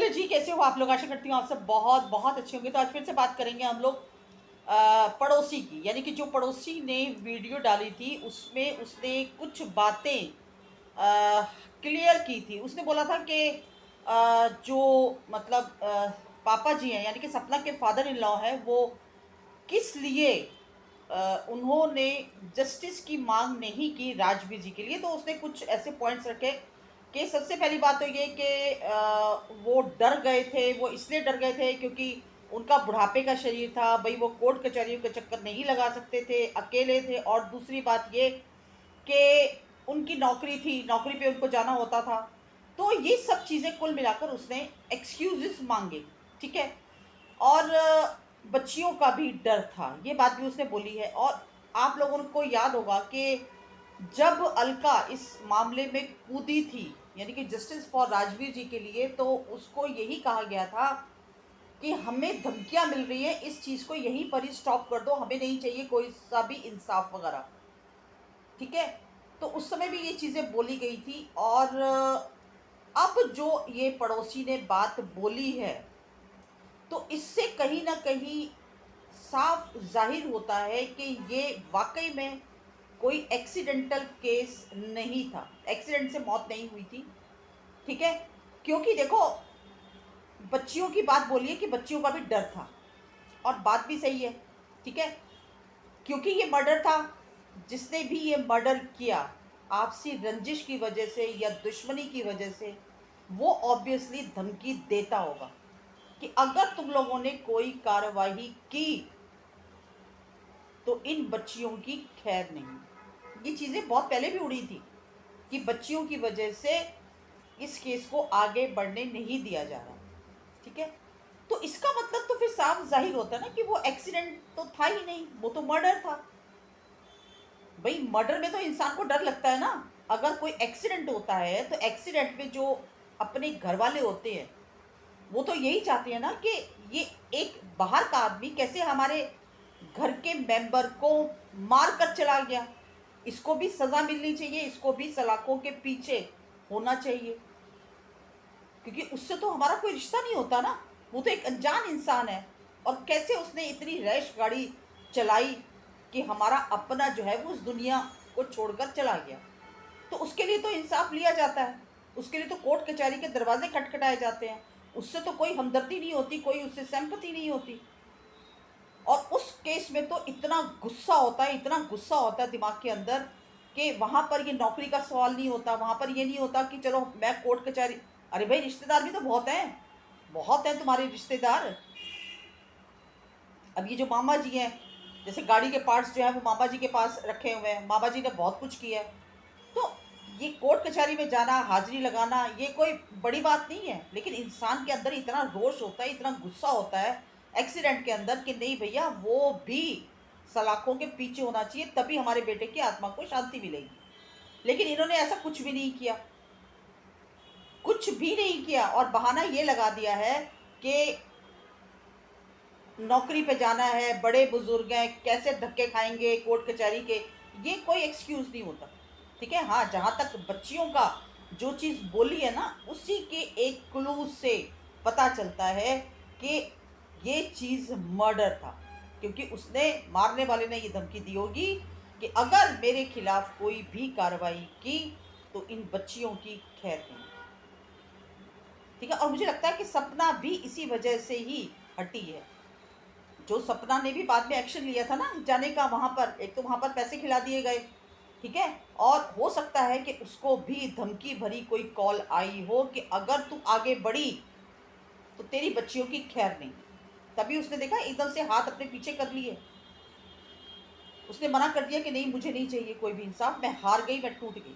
Hello जी, कैसे हो आप लोग? आशा करती हूँ आप सब बहुत बहुत अच्छे होंगे। तो आज फिर से बात करेंगे हम लोग पड़ोसी की, यानी कि जो पड़ोसी ने वीडियो डाली थी उसमें उसने कुछ बातें क्लियर की थी। उसने बोला था कि जो मतलब पापा जी हैं, यानी कि सपना के फादर इन लॉ हैं, वो किस लिए उन्होंने जस्टिस की मांग नहीं की राजवीर जी के लिए। तो उसने कुछ ऐसे पॉइंट्स रखे कि सबसे पहली बात तो ये कि वो डर गए थे। वो इसलिए डर गए थे क्योंकि उनका बुढ़ापे का शरीर था, भाई वो कोर्ट कचहरियों के चक्कर नहीं लगा सकते थे, अकेले थे। और दूसरी बात ये कि उनकी नौकरी थी, नौकरी पे उनको जाना होता था। तो ये सब चीज़ें कुल मिलाकर उसने एक्सक्यूजेस मांगे, ठीक है। और बच्चियों का भी डर था, ये बात भी उसने बोली है। और आप लोगों को याद होगा कि जब अलका इस मामले में कूदी थी, यानी कि जस्टिस फॉर राजवीर जी के लिए, तो उसको यही कहा गया था कि हमें धमकियां मिल रही है, इस चीज़ को यहीं पर ही स्टॉप कर दो, हमें नहीं चाहिए कोई सा भी इंसाफ वगैरह, ठीक है। तो उस समय भी ये चीज़ें बोली गई थी। और अब जो ये पड़ोसी ने बात बोली है, तो इससे कहीं न कहीं साफ ज़ाहिर होता है कि ये वाक़ई में कोई एक्सीडेंटल केस नहीं था। एक्सीडेंट से मौत नहीं हुई थी, ठीक है? क्योंकि देखो, बच्चियों की बात बोली है कि बच्चियों का भी डर था, और बात भी सही है, ठीक है? क्योंकि ये मर्डर था, जिसने भी ये मर्डर किया, आपसी रंजिश की वजह से या दुश्मनी की वजह से, वो ऑब्वियसली धमकी देता होगा कि अगर तुम लोगों ने कोई कार्रवाई की तो इन बच्चियों की खैर नहीं। ये चीज़ें बहुत पहले भी उड़ी थी कि बच्चियों की वजह से इस केस को आगे बढ़ने नहीं दिया जा रहा, ठीक है। तो इसका मतलब तो फिर साफ जाहिर होता है ना कि वो एक्सीडेंट तो था ही नहीं, वो तो मर्डर था। भाई मर्डर में तो इंसान को डर लगता है ना। अगर कोई एक्सीडेंट होता है तो एक्सीडेंट में जो अपने घर वाले होते हैं, वो तो यही चाहते हैं ना कि ये एक बाहर का आदमी कैसे हमारे घर के मेंबर को मार कर चला गया, इसको भी सजा मिलनी चाहिए, इसको भी सलाखों के पीछे होना चाहिए। क्योंकि उससे तो हमारा कोई रिश्ता नहीं होता ना, वो तो एक अनजान इंसान है। और कैसे उसने इतनी रैश गाड़ी चलाई कि हमारा अपना जो है वो उस दुनिया को छोड़कर चला गया। तो उसके लिए तो इंसाफ लिया जाता है, उसके लिए तो कोर्ट कचहरी के दरवाजे खटखटाए जाते हैं। उससे तो कोई हमदर्दी नहीं होती, कोई उससे सिंपैथी नहीं होती। और उस केस में तो इतना गुस्सा होता है, इतना गुस्सा होता है दिमाग के अंदर कि वहां पर ये नौकरी का सवाल नहीं होता, वहां पर ये नहीं होता कि चलो मैं कोर्ट कचहरी। अरे भाई, रिश्तेदार भी तो बहुत हैं, बहुत हैं तुम्हारे रिश्तेदार। अब ये जो मामा जी हैं, जैसे गाड़ी के पार्ट्स जो है वो मामा जी के पास रखे हुए हैं, मामा जी ने बहुत कुछ किया है। तो ये कोर्ट कचहरी में जाना, हाजिरी लगाना, ये कोई बड़ी बात नहीं है। लेकिन इंसान के अंदर इतना रोष होता है, इतना गुस्सा होता है एक्सीडेंट के अंदर कि नहीं भैया, वो भी सलाखों के पीछे होना चाहिए, तभी हमारे बेटे की आत्मा को शांति मिलेगी। लेकिन इन्होंने ऐसा कुछ भी नहीं किया, कुछ भी नहीं किया। और बहाना ये लगा दिया है कि नौकरी पे जाना है, बड़े बुजुर्ग हैं, कैसे धक्के खाएंगे कोर्ट कचहरी के। ये कोई एक्सक्यूज नहीं होता, ठीक है। हाँ, जहाँ तक बच्चियों का जो चीज़ बोली है ना, उसी के एक क्लू से पता चलता है कि ये चीज़ मर्डर था। क्योंकि उसने, मारने वाले ने ये धमकी दी होगी कि अगर मेरे खिलाफ कोई भी कार्रवाई की तो इन बच्चियों की खैर नहीं, ठीक है। और मुझे लगता है कि सपना भी इसी वजह से ही हटी है। जो सपना ने भी बाद में एक्शन लिया था ना जाने का वहाँ पर, एक तो वहाँ पर पैसे खिला दिए गए, ठीक है। और हो सकता है कि उसको भी धमकी भरी कोई कॉल आई हो कि अगर तू आगे बढ़ी तो तेरी बच्चियों की खैर नहीं। तभी उसने देखा, एकदम से हाथ अपने पीछे कर लिए, उसने मना कर दिया कि नहीं, मुझे नहीं चाहिए कोई भी इंसाफ, मैं हार गई, मैं टूट गई।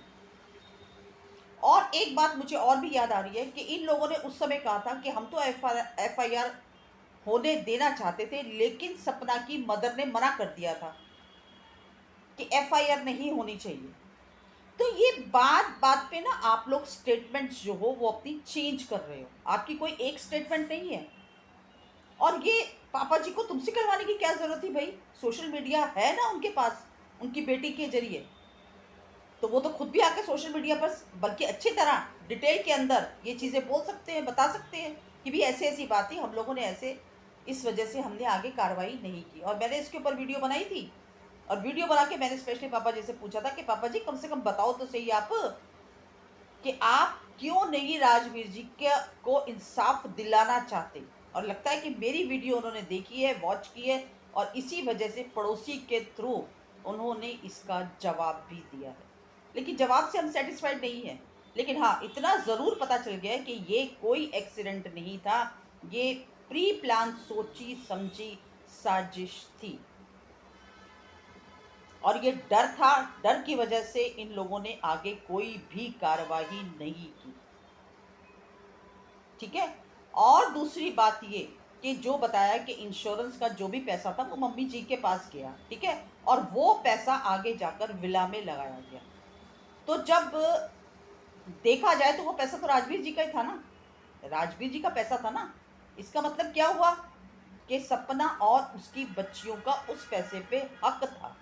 और एक बात मुझे और भी याद आ रही है कि इन लोगों ने उस समय कहा था कि हम तो एफआईआर होने देना चाहते थे, लेकिन सपना की मदर ने मना कर दिया था कि एफआईआर नहीं होनी चाहिए। तो ये बात बात पे ना आप लोग स्टेटमेंट्स जो हो वो अपनी चेंज कर रहे हो, आपकी कोई एक स्टेटमेंट नहीं है। और ये पापा जी को तुमसे करवाने की क्या जरूरत थी भाई? सोशल मीडिया है ना उनके पास, उनकी बेटी के जरिए। तो वो तो खुद भी आके सोशल मीडिया पर बल्कि अच्छी तरह डिटेल के अंदर ये चीज़ें बोल सकते हैं, बता सकते हैं कि भी ऐसी ऐसी बात थी, हम लोगों ने ऐसे, इस वजह से हमने आगे कार्रवाई नहीं की। और मैंने इसके ऊपर वीडियो बनाई थी, और वीडियो बना के मैंने स्पेशली पापा जी से पूछा था कि पापा जी कम से कम बताओ तो सही आप कि आप क्यों नहीं राजवीर जी के को इंसाफ दिलाना चाहते। और लगता है कि मेरी वीडियो उन्होंने देखी है, वॉच की है, और इसी वजह से पड़ोसी के थ्रू उन्होंने इसका जवाब भी दिया है। लेकिन जवाब से हम सेटिस्फाइड नहीं हैं। लेकिन हाँ, इतना ज़रूर पता चल गया है कि ये कोई एक्सीडेंट नहीं था, ये प्री प्लान सोची समझी साजिश थी। और ये डर था, डर की वजह से इन लोगों ने आगे कोई भी कार्रवाई नहीं की। ठीक है। और दूसरी बात ये कि जो बताया कि इंश्योरेंस का जो भी पैसा था वो मम्मी जी के पास गया, ठीक है, और वो पैसा आगे जाकर विला में लगाया गया। तो जब देखा जाए तो वो पैसा तो राजवीर जी का ही था ना, राजवीर जी का पैसा था ना। इसका मतलब क्या हुआ कि सपना और उसकी बच्चियों का उस पैसे पे हक था,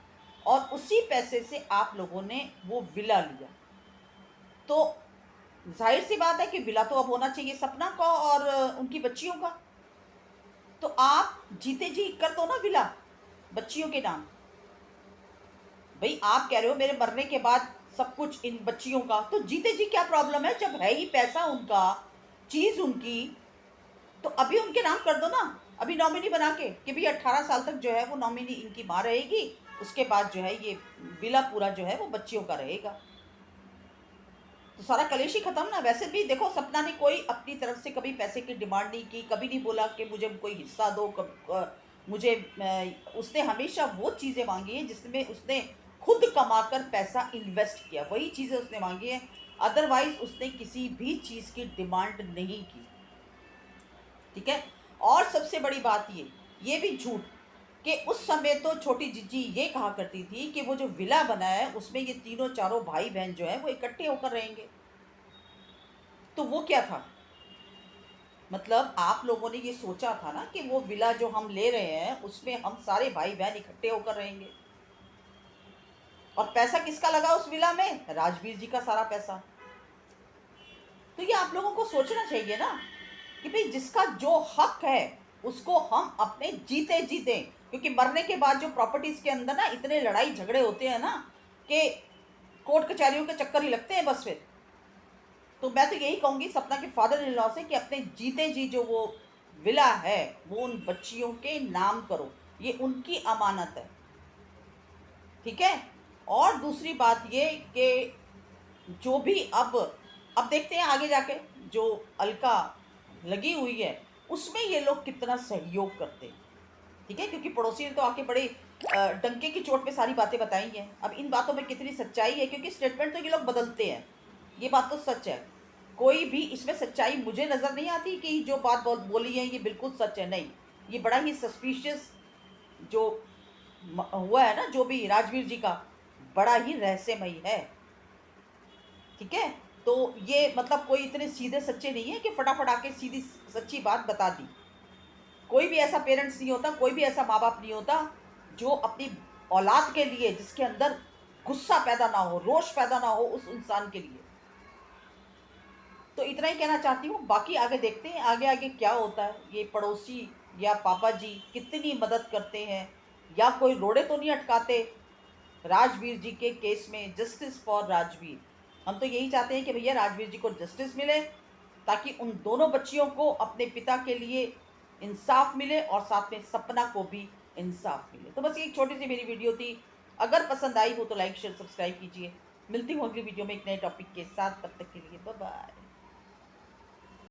और उसी पैसे से आप लोगों ने वो विला लिया। तो जाहिर सी बात है कि विला तो अब होना चाहिए सपना का और उनकी बच्चियों का। तो आप जीते जी कर दो ना विला बच्चियों के नाम। भाई आप कह रहे हो मेरे मरने के बाद सब कुछ इन बच्चियों का, तो जीते जी क्या प्रॉब्लम है? जब है ही पैसा उनका, चीज उनकी, तो अभी उनके नाम कर दो ना। अभी नॉमिनी बना के कि भाई 18 साल तक जो है वो नॉमिनी इनकी माँ रहेगी, उसके बाद जो है ये विला पूरा जो है वो बच्चियों का रहेगा। तो सारा कलेश ही खत्म ना। वैसे भी देखो, सपना ने कोई अपनी तरफ से कभी पैसे की डिमांड नहीं की, कभी नहीं बोला कि मुझे कोई हिस्सा दो, मुझे उसने हमेशा वो चीज़ें मांगी हैं जिसमें उसने खुद कमाकर पैसा इन्वेस्ट किया, वही चीज़ें उसने मांगी है। अदरवाइज उसने किसी भी चीज़ की डिमांड नहीं की। ठीक है। और सबसे बड़ी बात ये भी झूठ कि उस समय तो छोटी जिज्जी ये कहा करती थी कि वो जो विला बना है उसमें ये तीनों चारों भाई बहन जो है वो इकट्ठे होकर रहेंगे। तो वो क्या था? मतलब आप लोगों ने ये सोचा था ना कि वो विला जो हम ले रहे हैं उसमें हम सारे भाई बहन इकट्ठे होकर रहेंगे। और पैसा किसका लगा उस विला में? राजवीर जी का सारा पैसा। तो ये आप लोगों को सोचना चाहिए ना कि भाई जिसका जो हक है उसको हम अपने जीते जीते, क्योंकि मरने के बाद जो प्रॉपर्टीज के अंदर ना इतने लड़ाई झगड़े होते हैं ना कि कोर्ट कचहरियों के चक्कर ही लगते हैं बस फिर। तो मैं तो यही कहूंगी सपना के फादर इन लॉ से कि अपने जीते जी जो वो विला है वो उन बच्चियों के नाम करो, ये उनकी अमानत है। ठीक है। और दूसरी बात ये कि जो भी अब देखते हैं आगे जाके जो अलका लगी हुई है उसमें ये लोग कितना सहयोग करते हैं। ठीक है, क्योंकि पड़ोसी ने तो आके बड़े डंके की चोट पे सारी बातें बताई हैं। अब इन बातों में कितनी सच्चाई है, क्योंकि स्टेटमेंट तो ये लोग बदलते हैं, ये बात तो सच है। कोई भी इसमें सच्चाई मुझे नज़र नहीं आती कि जो बात बोली है ये बिल्कुल सच है, नहीं। ये बड़ा ही सस्पिशियस जो हुआ है ना, जो भी राजवीर जी का, बड़ा ही रहस्यमयी है। ठीक है। तो ये मतलब कोई इतने सीधे सच्चे नहीं है कि फटाफट आके सीधी सच्ची बात बता दी। कोई भी ऐसा पेरेंट्स नहीं होता, कोई भी ऐसा माँ बाप नहीं होता जो अपनी औलाद के लिए, जिसके अंदर गुस्सा पैदा ना हो, रोष पैदा ना हो उस इंसान के लिए। तो इतना ही कहना चाहती हूँ, बाकी आगे देखते हैं आगे आगे क्या होता है। ये पड़ोसी या पापा जी कितनी मदद करते हैं, या कोई रोड़े तो नहीं अटकाते राजवीर जी के केस में। जस्टिस फॉर राजवीर, हम तो यही चाहते हैं कि भैया राजवीर जी को जस्टिस मिले, ताकि उन दोनों बच्चियों को अपने पिता के लिए इंसाफ मिले और साथ में सपना को भी इंसाफ मिले। तो बस ये एक छोटी सी मेरी वीडियो थी। अगर पसंद आई हो तो लाइक शेयर सब्सक्राइब कीजिए। मिलती हूँ अगली वीडियो में एक नए टॉपिक के साथ, तब तक के लिए बाय बाय।